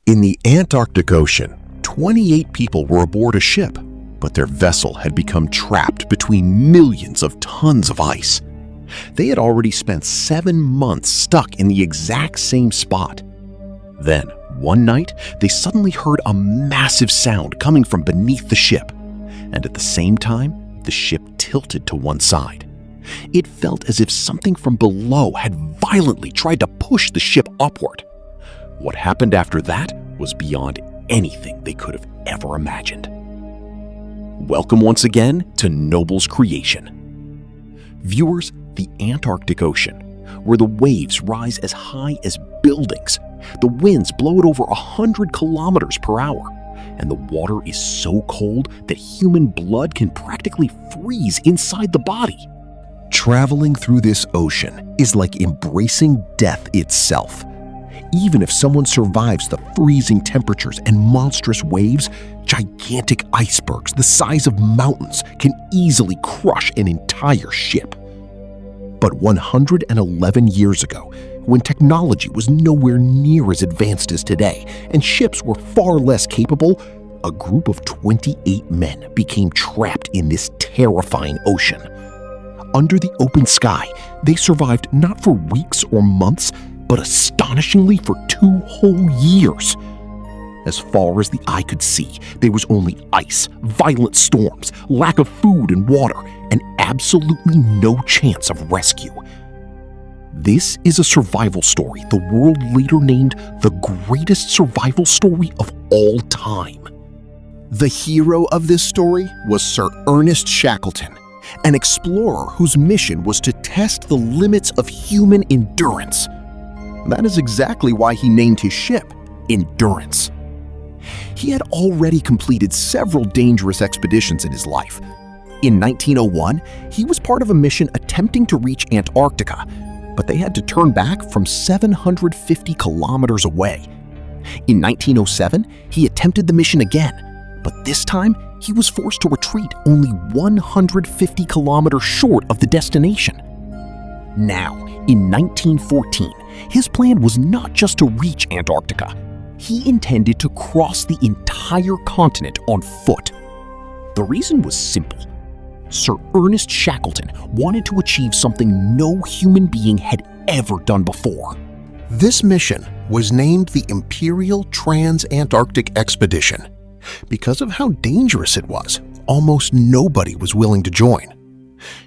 In the Antarctic Ocean, 28 people were aboard a ship, but their vessel had become trapped between millions of tons of ice. They had already spent 7 months stuck in the exact same spot. Then, one night, they suddenly heard a massive sound coming from beneath the ship, and at the same time, the ship tilted to one side. It felt as if something from below had violently tried to push the ship upward. What happened after that was beyond anything they could have ever imagined. Welcome once again to Noble's Creation. Viewers, the Antarctic Ocean, where the waves rise as high as buildings, the winds blow at over 100 kilometers per hour, and the water is so cold that human blood can practically freeze inside the body. Traveling through this ocean is like embracing death itself. Even if someone survives the freezing temperatures and monstrous waves, gigantic icebergs the size of mountains can easily crush an entire ship. But 111 years ago, when technology was nowhere near as advanced as today and ships were far less capable, a group of 28 men became trapped in this terrifying ocean. Under the open sky, they survived not for weeks or months, but astonishingly for 2 whole years. As far as the eye could see, there was only ice, violent storms, lack of food and water, and absolutely no chance of rescue. This is a survival story the world later named the greatest survival story of all time. The hero of this story was Sir Ernest Shackleton, an explorer whose mission was to test the limits of human endurance. That is exactly why he named his ship Endurance. He had already completed several dangerous expeditions in his life. In 1901, he was part of a mission attempting to reach Antarctica, but they had to turn back from 750 kilometers away. In 1907, he attempted the mission again, but this time he was forced to retreat only 150 kilometers short of the destination. Now, in 1914, his plan was not just to reach Antarctica. He intended to cross the entire continent on foot. The reason was simple. Sir Ernest Shackleton wanted to achieve something no human being had ever done before. This mission was named the Imperial Trans-Antarctic Expedition. Because of how dangerous it was, almost nobody was willing to join.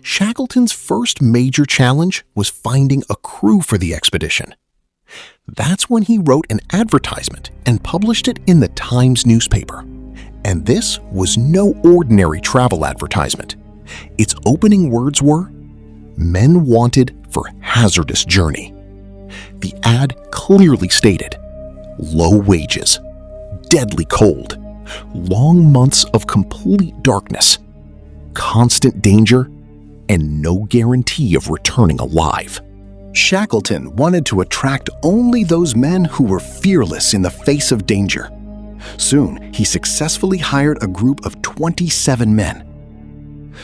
Shackleton's first major challenge was finding a crew for the expedition. That's when he wrote an advertisement and published it in the Times newspaper. And this was no ordinary travel advertisement. Its opening words were, "Men wanted for hazardous journey." The ad clearly stated, low wages, deadly cold, long months of complete darkness, constant danger, and no guarantee of returning alive. Shackleton wanted to attract only those men who were fearless in the face of danger. Soon, he successfully hired a group of 27 men.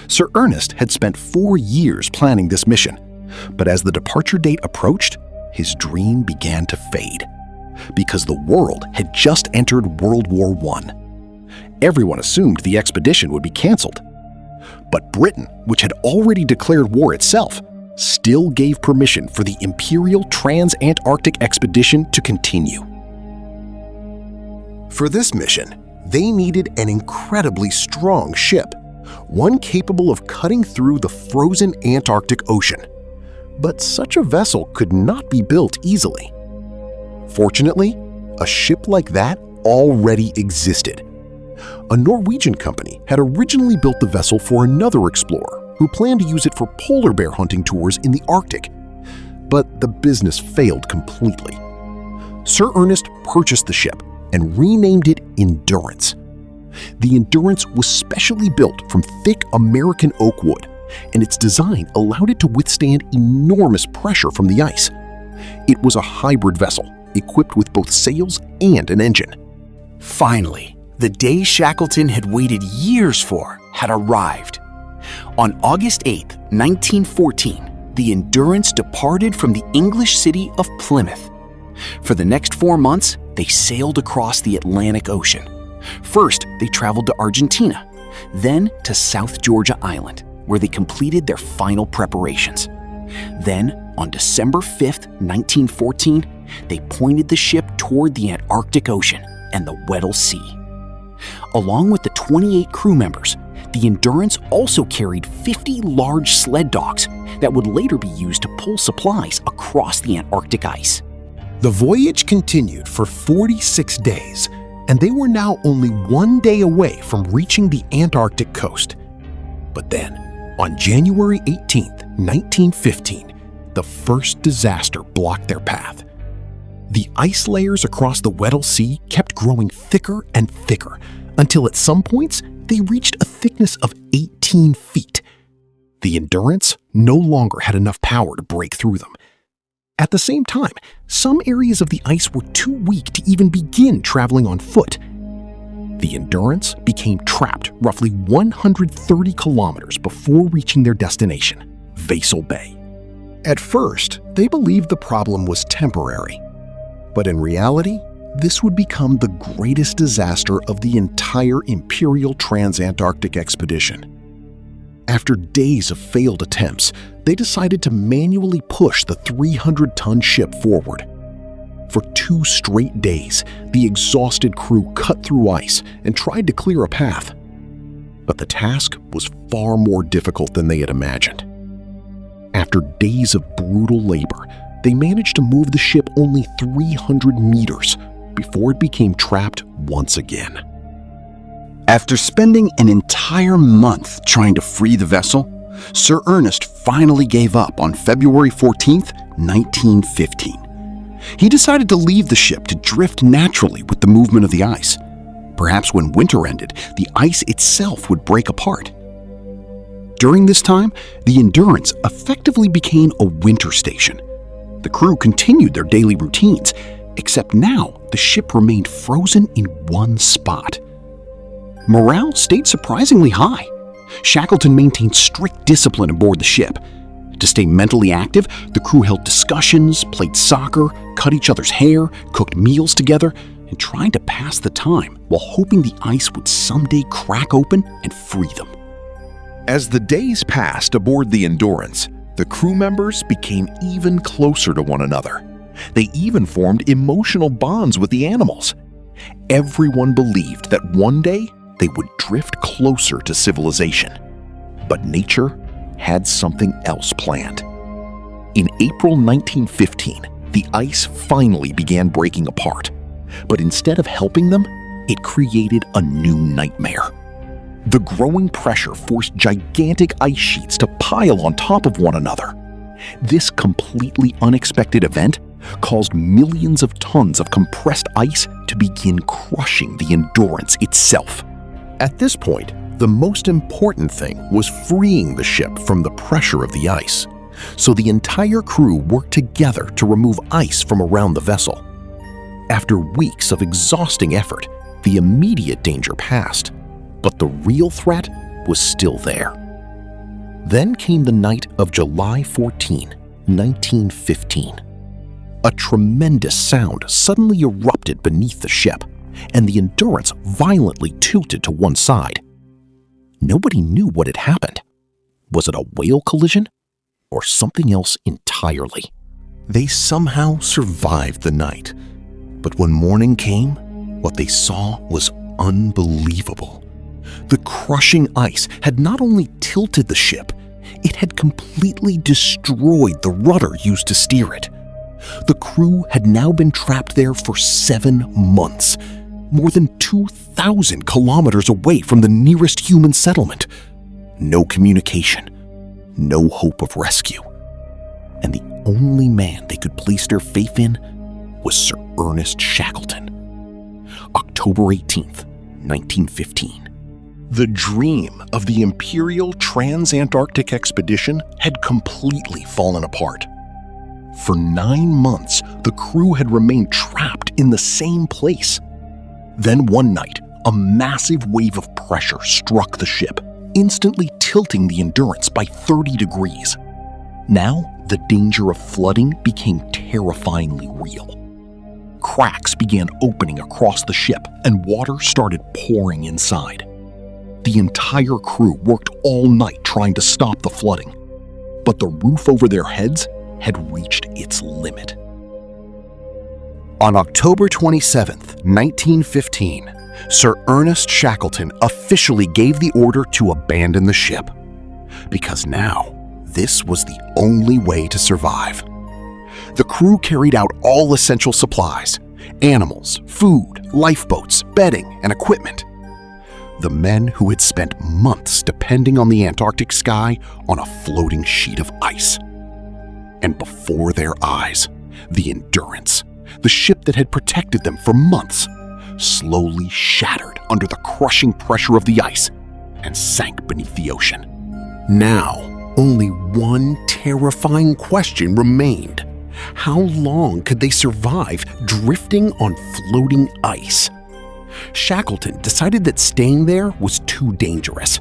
Sir Ernest had spent 4 years planning this mission, but as the departure date approached, his dream began to fade. Because the world had just entered World War I. Everyone assumed the expedition would be canceled. But Britain, which had already declared war itself, still gave permission for the Imperial Trans-Antarctic Expedition to continue. For this mission, they needed an incredibly strong ship, one capable of cutting through the frozen Antarctic Ocean. But such a vessel could not be built easily. Fortunately, a ship like that already existed. A Norwegian company had originally built the vessel for another explorer who planned to use it for polar bear hunting tours in the Arctic. But the business failed completely. Sir Ernest purchased the ship and renamed it Endurance. The Endurance was specially built from thick American oak wood, and its design allowed it to withstand enormous pressure from the ice. It was a hybrid vessel, equipped with both sails and an engine. Finally, the day Shackleton had waited years for had arrived. On August 8, 1914, the Endurance departed from the English city of Plymouth. For the next 4 months, they sailed across the Atlantic Ocean. First, they traveled to Argentina, then to South Georgia Island, where they completed their final preparations. Then, on December 5th, 1914, they pointed the ship toward the Antarctic Ocean and the Weddell Sea. Along with the 28 crew members, the Endurance also carried 50 large sled dogs that would later be used to pull supplies across the Antarctic ice. The voyage continued for 46 days, and they were now only 1 day away from reaching the Antarctic coast. But then, on January 18, 1915, the first disaster blocked their path. The ice layers across the Weddell Sea kept growing thicker and thicker until at some points they reached a thickness of 18 feet. The Endurance no longer had enough power to break through them. At the same time, some areas of the ice were too weak to even begin traveling on foot. The Endurance became trapped roughly 130 kilometers before reaching their destination, Vassal Bay. At first, they believed the problem was temporary. But in reality, this would become the greatest disaster of the entire Imperial Transantarctic expedition. After days of failed attempts, they decided to manually push the 300-ton ship forward. For 2 straight days, the exhausted crew cut through ice and tried to clear a path. But the task was far more difficult than they had imagined. After days of brutal labor, they managed to move the ship only 300 meters before it became trapped once again. After spending an entire month trying to free the vessel, Sir Ernest finally gave up on February 14, 1915. He decided to leave the ship to drift naturally with the movement of the ice. Perhaps when winter ended, the ice itself would break apart. During this time, the Endurance effectively became a winter station. The crew continued their daily routines, except now the ship remained frozen in one spot. Morale stayed surprisingly high. Shackleton maintained strict discipline aboard the ship. To stay mentally active, the crew held discussions, played soccer, cut each other's hair, cooked meals together, and tried to pass the time while hoping the ice would someday crack open and free them. As the days passed aboard the Endurance, the crew members became even closer to one another. They even formed emotional bonds with the animals. Everyone believed that one day they would drift closer to civilization. But nature had something else planned. In April 1915, the ice finally began breaking apart. But instead of helping them, it created a new nightmare. The growing pressure forced gigantic ice sheets to pile on top of one another. This completely unexpected event caused millions of tons of compressed ice to begin crushing the Endurance itself. At this point, the most important thing was freeing the ship from the pressure of the ice. So the entire crew worked together to remove ice from around the vessel. After weeks of exhausting effort, the immediate danger passed, but the real threat was still there. Then came the night of July 14, 1915. A tremendous sound suddenly erupted beneath the ship, and the Endurance violently tilted to one side. Nobody knew what had happened. Was it a whale collision or something else entirely? They somehow survived the night, but when morning came, what they saw was unbelievable. The crushing ice had not only tilted the ship, it had completely destroyed the rudder used to steer it. The crew had now been trapped there for 7 months, more than 2,000 kilometers away from the nearest human settlement. No communication, no hope of rescue. And the only man they could place their faith in was Sir Ernest Shackleton. October 18th, 1915. The dream of the Imperial Transantarctic expedition had completely fallen apart. For 9 months, the crew had remained trapped in the same place. Then one night, a massive wave of pressure struck the ship, instantly tilting the Endurance by 30 degrees. Now, the danger of flooding became terrifyingly real. cracks began opening across the ship and water started pouring inside. The entire crew worked all night trying to stop the flooding, but the roof over their heads had reached its limit. On October 27, 1915, Sir Ernest Shackleton officially gave the order to abandon the ship, because now this was the only way to survive. The crew carried out all essential supplies: animals, food, lifeboats, bedding, and equipment. The men who had spent months depending on the Antarctic sky on a floating sheet of ice. And before their eyes, the Endurance, the ship that had protected them for months, slowly shattered under the crushing pressure of the ice and sank beneath the ocean. Now, only one terrifying question remained. How long could they survive drifting on floating ice? Shackleton decided that staying there was too dangerous.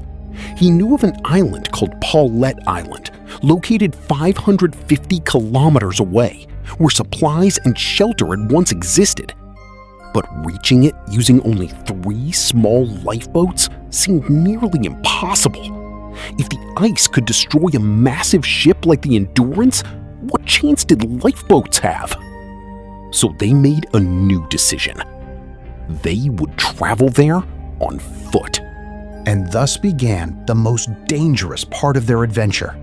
He knew of an island called Paulette Island, located 550 kilometers away, where supplies and shelter had once existed. But reaching it using only 3 small lifeboats seemed nearly impossible. If the ice could destroy a massive ship like the Endurance, what chance did lifeboats have? So they made a new decision. They would travel there on foot. And thus began the most dangerous part of their adventure.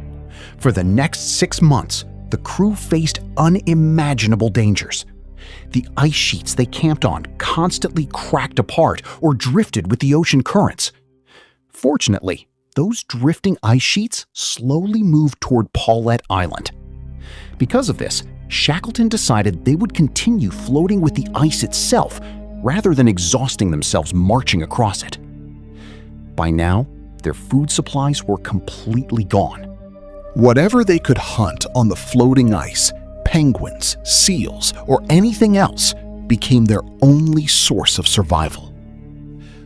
For the next 6 months, the crew faced unimaginable dangers. The ice sheets they camped on constantly cracked apart or drifted with the ocean currents. Fortunately, those drifting ice sheets slowly moved toward Paulette Island. Because of this, Shackleton decided they would continue floating with the ice itself rather than exhausting themselves marching across it. By now, their food supplies were completely gone. Whatever they could hunt on the floating ice, penguins, seals, or anything else, became their only source of survival.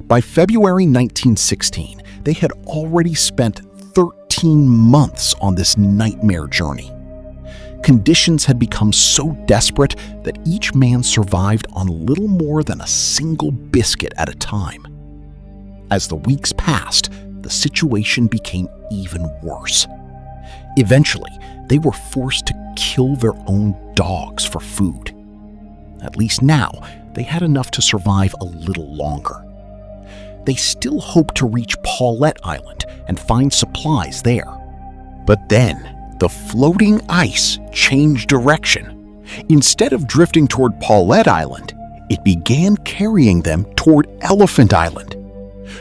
By February 1916, they had already spent 13 months on this nightmare journey. Conditions had become so desperate that each man survived on little more than a single biscuit at a time. As the weeks passed, the situation became even worse. Eventually, they were forced to kill their own dogs for food. At least now, they had enough to survive a little longer. They still hoped to reach Paulette Island and find supplies there. But then, the floating ice changed direction. Instead of drifting toward Paulette Island, it began carrying them toward Elephant Island.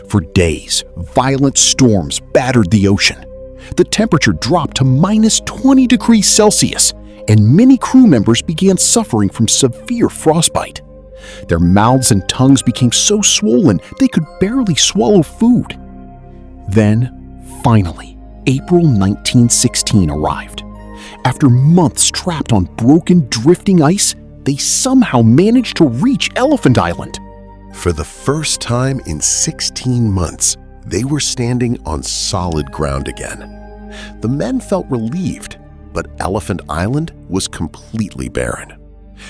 For days, violent storms battered the ocean. The temperature dropped to minus 20 degrees Celsius, and many crew members began suffering from severe frostbite. Their mouths and tongues became so swollen they could barely swallow food. Then, finally, April 1916 arrived. After months trapped on broken, drifting ice, they somehow managed to reach Elephant Island. For the first time in 16 months, they were standing on solid ground again. The men felt relieved, but Elephant Island was completely barren.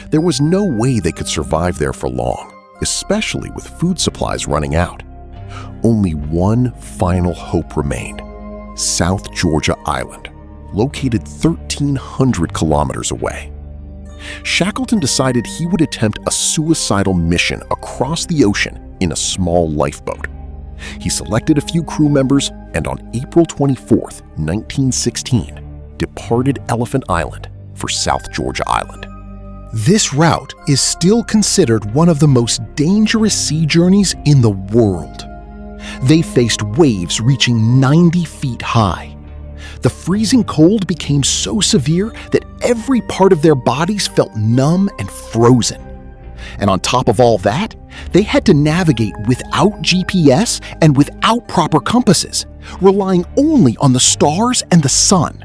There was no way they could survive there for long, especially with food supplies running out. Only one final hope remained: South Georgia Island, located 1,300 kilometers away. Shackleton decided he would attempt a suicidal mission across the ocean in a small lifeboat. He selected a few crew members and on April 24, 1916, departed Elephant Island for South Georgia Island. This route is still considered one of the most dangerous sea journeys in the world. They faced waves reaching 90 feet high. The freezing cold became so severe that every part of their bodies felt numb and frozen. And on top of all that, they had to navigate without GPS and without proper compasses, relying only on the stars and the sun.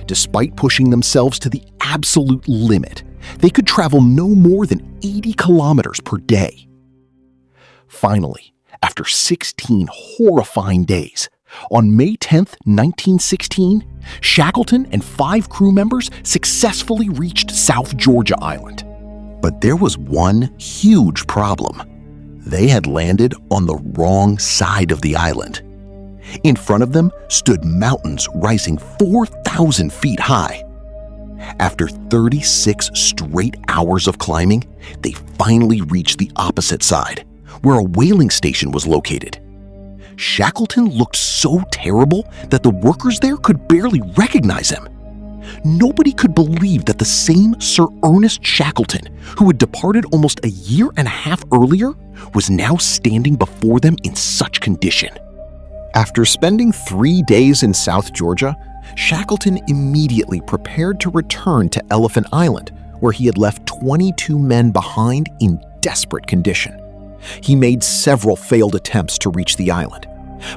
Despite pushing themselves to the absolute limit, they could travel no more than 80 kilometers per day. Finally, after 16 horrifying days, on May 10, 1916, Shackleton and 5 crew members successfully reached South Georgia Island. But there was one huge problem. They had landed on the wrong side of the island. In front of them stood mountains rising 4,000 feet high. After 36 straight hours of climbing, they finally reached the opposite side, where a whaling station was located. Shackleton looked so terrible that the workers there could barely recognize him. Nobody could believe that the same Sir Ernest Shackleton, who had departed almost a year and a half earlier, was now standing before them in such condition. After spending 3 days in South Georgia, Shackleton immediately prepared to return to Elephant Island, where he had left 22 men behind in desperate condition. He made several failed attempts to reach the island,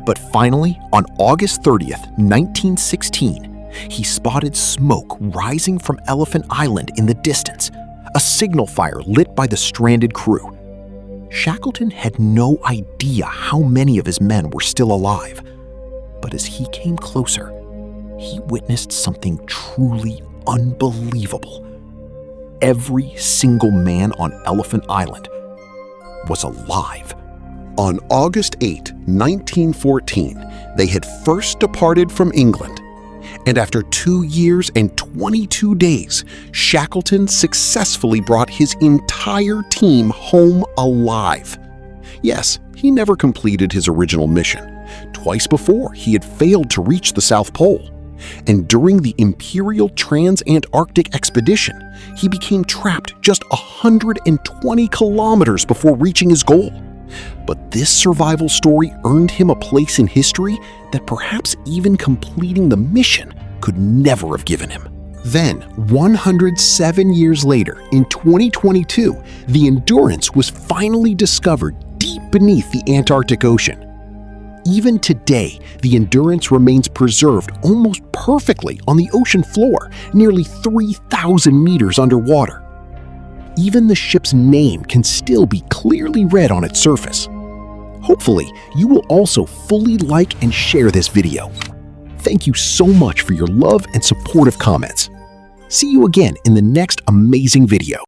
but finally, on August 30th, 1916, he spotted smoke rising from Elephant Island in the distance, a signal fire lit by the stranded crew. Shackleton had no idea how many of his men were still alive, but as he came closer, he witnessed something truly unbelievable. Every single man on Elephant Island was alive. On August 8, 1914, they had first departed from England, and after 2 years and 22 days, Shackleton successfully brought his entire team home alive. Yes, he never completed his original mission. Twice before, he had failed to reach the South Pole. And during the Imperial Trans-Antarctic expedition, he became trapped just 120 kilometers before reaching his goal. But this survival story earned him a place in history that perhaps even completing the mission could never have given him. Then, 107 years later, in 2022, the Endurance was finally discovered deep beneath the Antarctic Ocean. Even today, the Endurance remains preserved almost perfectly on the ocean floor, nearly 3,000 meters underwater. Even the ship's name can still be clearly read on its surface. Hopefully, you will also fully like and share this video. Thank you so much for your love and supportive comments. See you again in the next amazing video.